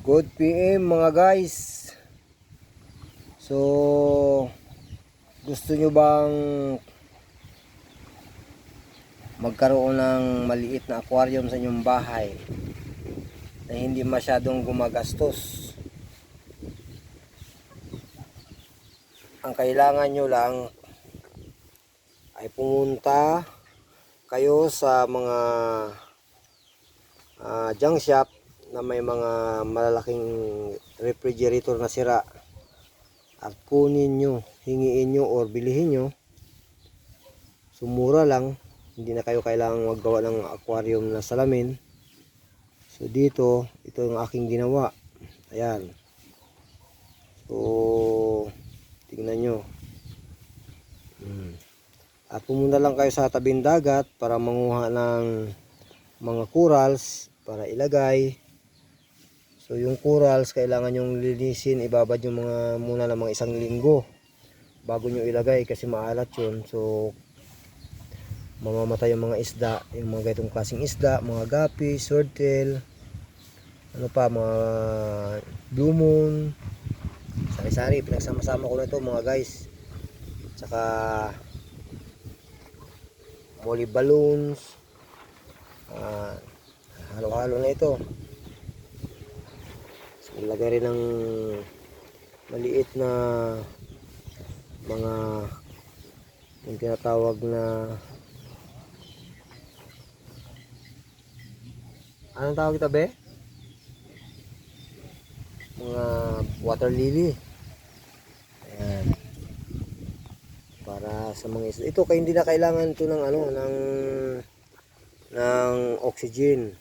Good PM mga guys. So gusto nyo bang magkaroon ng maliit na aquarium sa inyong bahay na hindi masyadong gumagastos? Ang kailangan nyo lang ay pumunta kayo sa mga junk shop na may mga malalaking refrigerator na sira at kunin nyo, hingiin nyo or bilihin nyo. Sumura lang, hindi na kayo kailangang maggawa ng aquarium na salamin. So dito, ito yung aking ginawa. Ayan. So tingnan nyo. At pumunta lang kayo sa tabing dagat para manguha ng mga corals para ilagay. So yung corals kailangan yung linisin, ibabad yung mga muna ng mga 1 linggo bago nyo ilagay kasi maalat yun. So mamamatay yung mga isda, yung mga ganitong klaseng isda, mga gapi, swordtail, ano pa, mga blue moon, sari-sari, pinagsama-sama ko na ito mga guys. Tsaka molly balloons, halo-halo na ito. So ilagay rin ng maliit na mga yung tinatawag na anong tawag ito be? Mga water lily. Ayan. Para sa mga isda. Ito kaya hindi na kailangan ito ng ano ng oxygen.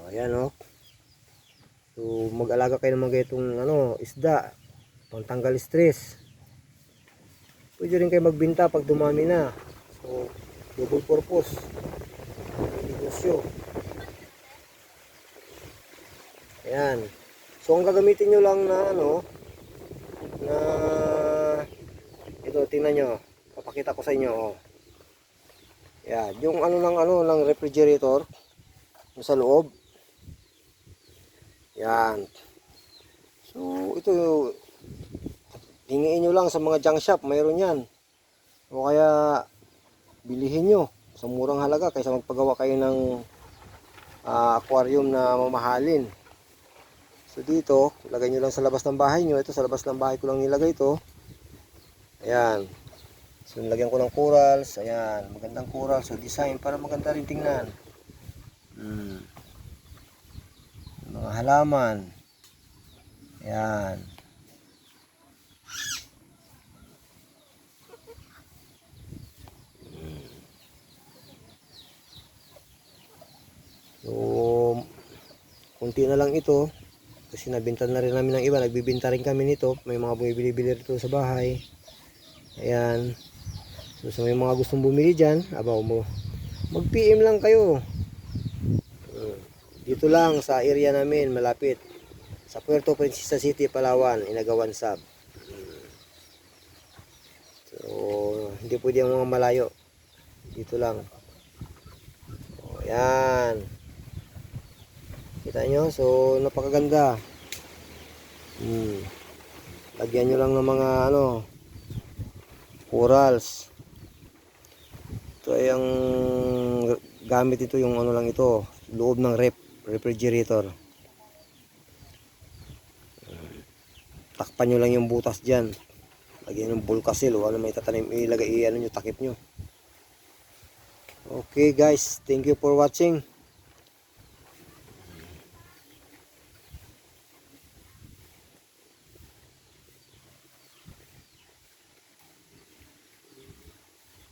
Ayan oh. So mag-alaga kayo ng mga itong ano isda, pangtanggal stress. Pwede rin kayo magbenta pag dumami na. So double purpose negosyo. Ayan. So ang gagamitin nyo lang na ano na ito, tingnan nyo, papakita ko sa inyo oh. Yan, yung ng refrigerator yung sa loob. Yan. So ito hingiin nyo lang sa mga junk shop, mayroon yan. O kaya bilihin nyo sa murang halaga kaysa magpagawa kayo ng aquarium na mamahalin. So dito, lagay nyo lang sa labas ng bahay nyo. Ito sa labas ng bahay ko lang nilagay ito. Ayan. So nilagyan ko ng corals. Ayan, magandang corals. So design para maganda rin tingnan. Mga halaman. Ayan. So kunti na lang ito kasi nabinta na rin namin ng iba, nagbibinta rin kami nito, may mga bumibili-bili rito sa bahay. Ayan. So sa may mga gustong bumili dyan, mag PM lang kayo. Dito lang sa area namin, malapit sa Puerto Princesa City, Palawan, Inagawan Sab. So hindi pwede ang mga malayo, dito lang. O, ayan. Kita nyo? So napakaganda. Lagyan nyo lang ng mga corals. Ito ay ang gamit ito, yung lang ito, loob ng refrigerator. Takpan nyo lang yung butas dyan. Lagyan ng bulkasil o ano may tatanim, ilagay nyo, takip nyo. Okay guys, thank you for watching.